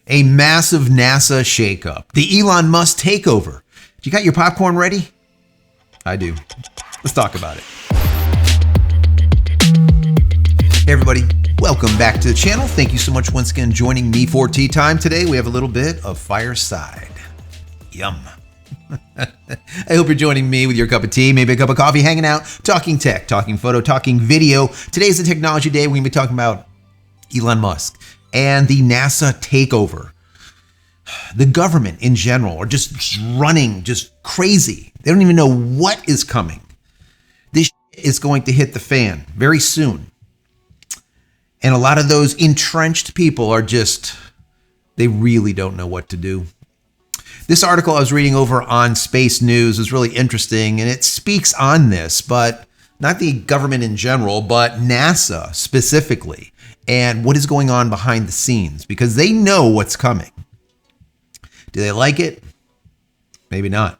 A massive NASA shakeup. The Elon Musk takeover. You got your popcorn ready? I do. Let's talk about it. Hey everybody, welcome back to the channel. Thank you so much once again joining me for tea time. Today we have a little bit of fireside. Yum. I hope you're joining me with your cup of tea, maybe a cup of coffee, hanging out, talking tech, talking photo, talking video. Today's the technology day. We're going to be talking about Elon Musk and the NASA takeover. The government in general are just running just crazy. They don't even know what is coming. This is going to hit the fan very soon. And a lot of those entrenched people are they really don't know what to do. This article I was reading over on Space News was really interesting, and it speaks on this, but not the government in general, but NASA specifically, and what is going on behind the scenes, because they know what's coming. Do they like it? Maybe not.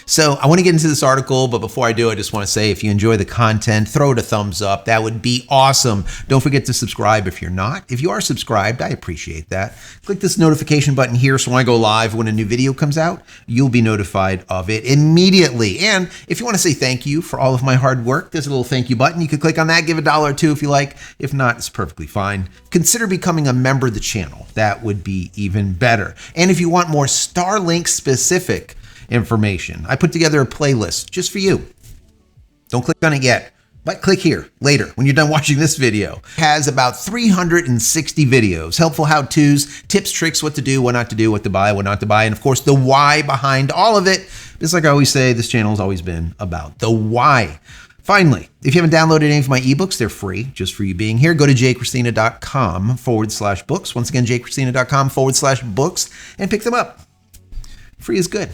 So I want to get into this article, but before I do, I just want to say if you enjoy the content, throw it a thumbs up. That would be awesome. Don't forget to subscribe if you're not. If you are subscribed, I appreciate that. Click this notification button here so when I go live, when a new video comes out, you'll be notified of it immediately. And if you want to say thank you for all of my hard work, there's a little thank you button. You could click on that, give $1 or $2 if you like. If not, it's perfectly fine. Consider becoming a member of the channel. That would be even better. And if you want more Starlink specific information, I put together a playlist just for you. Don't click on it yet, but click here later when you're done watching this video. It has about 360 videos, helpful how-tos, tips, tricks, what to do, what not to do, what to buy, what not to buy, and of course the why behind all of it. Just like I always say, this channel has always been about the why. Finally, if you haven't downloaded any of my ebooks, they're free just for you being here. Go to JCristina.com/books. Once again, JCristina.com/books and pick them up. Free is good.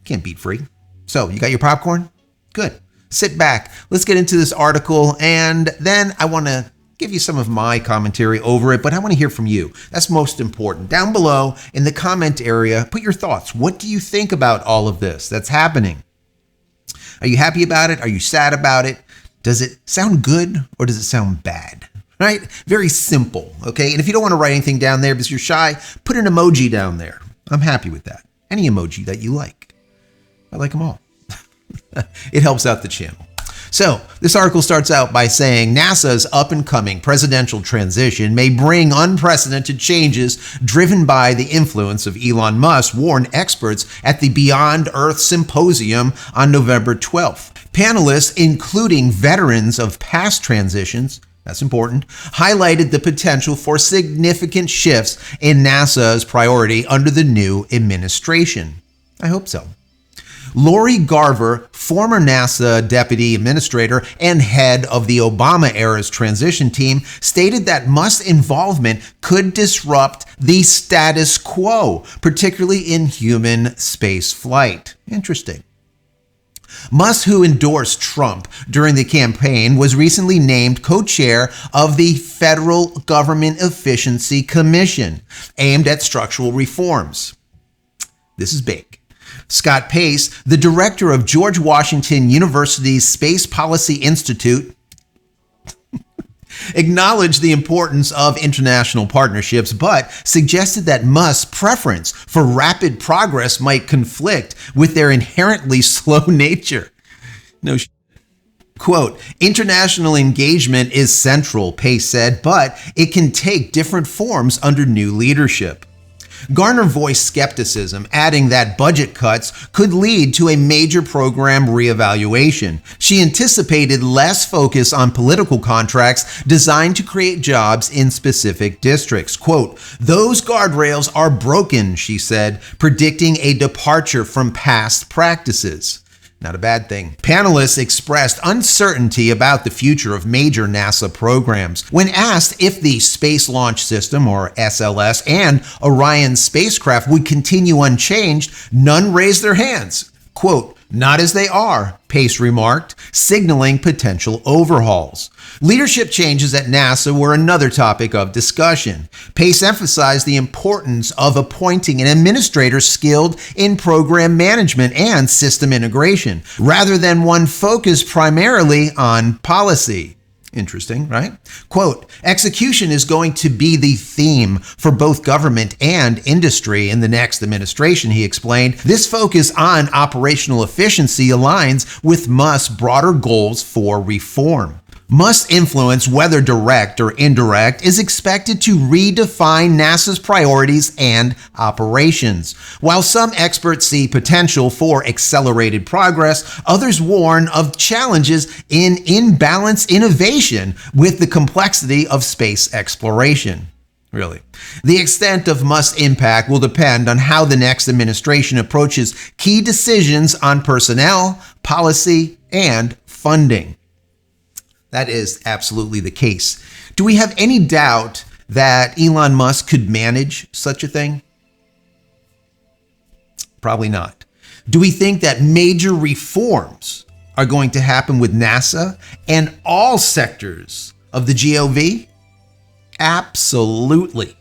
Can't beat free. So you got your popcorn? Good. Sit back. Let's get into this article, and then I want to give you some of my commentary over it, but I want to hear from you. That's most important. Down below in the comment area, put your thoughts. What do you think about all of this that's happening? Are you happy about it? Are you sad about it? Does it sound good or does it sound bad? Right? Very simple, okay? And if you don't want to write anything down there because you're shy, put an emoji down there. I'm happy with that. Any emoji that you like. I like them all. It helps out the channel. So this article starts out by saying NASA's up-and-coming presidential transition may bring unprecedented changes driven by the influence of Elon Musk, warned experts at the Beyond Earth Symposium on November 12th. Panelists, including veterans of past transitions, that's important, highlighted the potential for significant shifts in NASA's priority under the new administration. I hope so. Lori Garver, former NASA deputy administrator and head of the Obama-era's transition team, stated that Musk's involvement could disrupt the status quo, particularly in human space flight. Interesting. Musk, who endorsed Trump during the campaign, was recently named co-chair of the Federal Government Efficiency Commission, aimed at structural reforms. This is big. Scott Pace, the director of George Washington University's Space Policy Institute, acknowledged the importance of international partnerships, but suggested that Musk's preference for rapid progress might conflict with their inherently slow nature. Quote, international engagement is central, Pace said, but it can take different forms under new leadership. Garner voiced skepticism, adding that budget cuts could lead to a major program reevaluation. She anticipated less focus on political contracts designed to create jobs in specific districts. Quote, those guardrails are broken, she said, predicting a departure from past practices. Not a bad thing. Panelists expressed uncertainty about the future of major NASA programs. When asked if the Space Launch System, or SLS, and Orion spacecraft would continue unchanged, none raised their hands. Quote, not as they are, Pace remarked, signaling potential overhauls. Leadership changes at NASA were another topic of discussion. Pace emphasized the importance of appointing an administrator skilled in program management and system integration, rather than one focused primarily on policy. Interesting, right? Quote, execution is going to be the theme for both government and industry in the next administration, he explained. This focus on operational efficiency aligns with Musk's broader goals for reform. Musk's influence, whether direct or indirect, is expected to redefine NASA's priorities and operations. While some experts see potential for accelerated progress, others warn of challenges in imbalanced innovation with the complexity of space exploration. Really. The extent of Musk's impact will depend on how the next administration approaches key decisions on personnel, policy, and funding. That is absolutely the case. Do we have any doubt that Elon Musk could manage such a thing? Probably not. Do we think that major reforms are going to happen with NASA and all sectors of the GOV? Absolutely.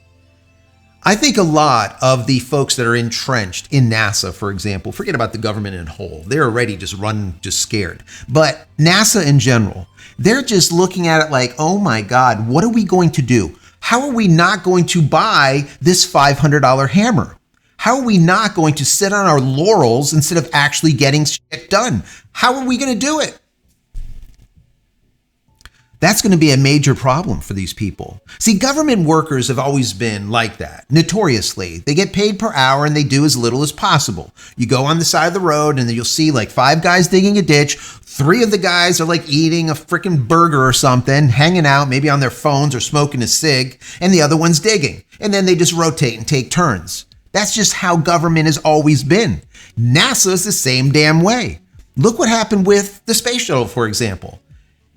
I think a lot of the folks that are entrenched in NASA, for example, forget about the government in whole. They're already just scared. But NASA in general, they're just looking at it like, oh my God, what are we going to do? How are we not going to buy this $500 hammer? How are we not going to sit on our laurels instead of actually getting shit done? How are we going to do it? That's going to be a major problem for these people. See, government workers have always been like that, notoriously. They get paid per hour and they do as little as possible. You go on the side of the road and then you'll see like 5 guys digging a ditch. 3 of the guys are like eating a freaking burger or something, hanging out, maybe on their phones or smoking a cig, and the other one's digging. And then they just rotate and take turns. That's just how government has always been. NASA is the same damn way. Look what happened with the space shuttle, for example.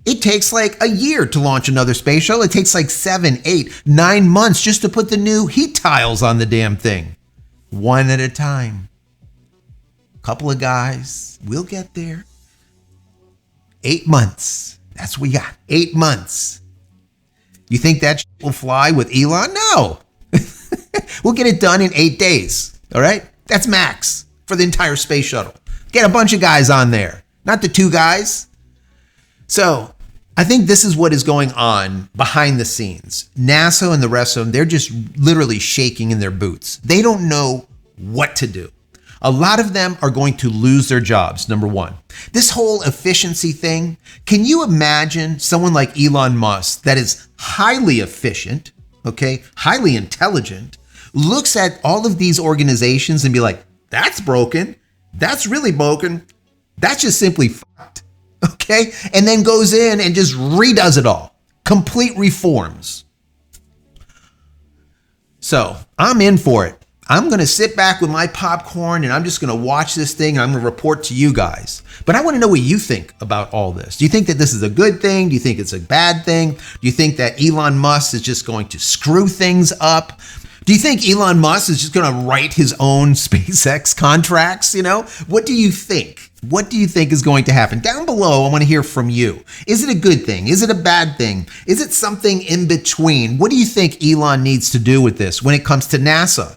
It takes like a year to launch another space shuttle. It takes like 7, 8, 9 months just to put the new heat tiles on the damn thing. One at a time. Couple of guys. We'll get there. 8 months. That's what we got. 8 months. You think that shit will fly with Elon? No. We'll get it done in 8 days. All right? That's max for the entire space shuttle. Get a bunch of guys on there. Not the 2 guys. So I think this is what is going on behind the scenes. NASA and the rest of them, they're just literally shaking in their boots. They don't know what to do. A lot of them are going to lose their jobs, number one. This whole efficiency thing, can you imagine someone like Elon Musk that is highly efficient, okay, highly intelligent, looks at all of these organizations and be like, that's broken, that's really broken, that's just simply fucked. Okay, and then goes in and just redoes it all. Complete reforms. So I'm in for it. I'm going to sit back with my popcorn and I'm just going to watch this thing and I'm going to report to you guys. But I want to know what you think about all this. Do you think that this is a good thing? Do you think it's a bad thing? Do you think that Elon Musk is just going to screw things up? Do you think Elon Musk is just going to write his own SpaceX contracts? You know, what do you think? What do you think is going to happen? Down below, I want to hear from you. Is it a good thing? Is it a bad thing? Is it something in between? What do you think Elon needs to do with this when it comes to NASA?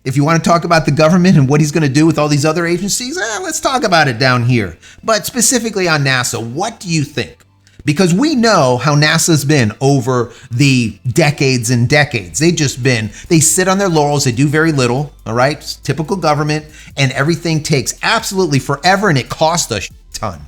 If you want to talk about the government and what he's going to do with all these other agencies, let's talk about it down here. But specifically on NASA, what do you think? Because we know how NASA's been over the decades and decades. They sit on their laurels, they do very little, all right? It's typical government, and everything takes absolutely forever, and it costs a ton.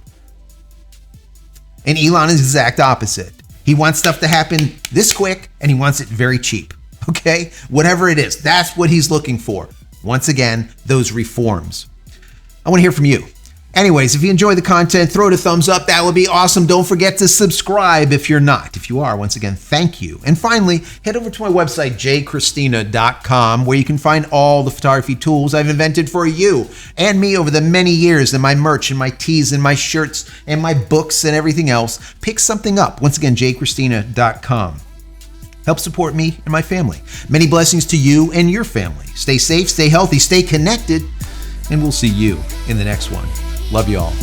And Elon is the exact opposite. He wants stuff to happen this quick, and he wants it very cheap, okay? Whatever it is, that's what he's looking for. Once again, those reforms. I want to hear from you. Anyways, if you enjoy the content, throw it a thumbs up. That would be awesome. Don't forget to subscribe if you're not. If you are, once again, thank you. And finally, head over to my website, JCristina.com, where you can find all the photography tools I've invented for you and me over the many years, and my merch and my tees and my shirts and my books and everything else. Pick something up. Once again, JCristina.com. Help support me and my family. Many blessings to you and your family. Stay safe, stay healthy, stay connected, and we'll see you in the next one. Love you all.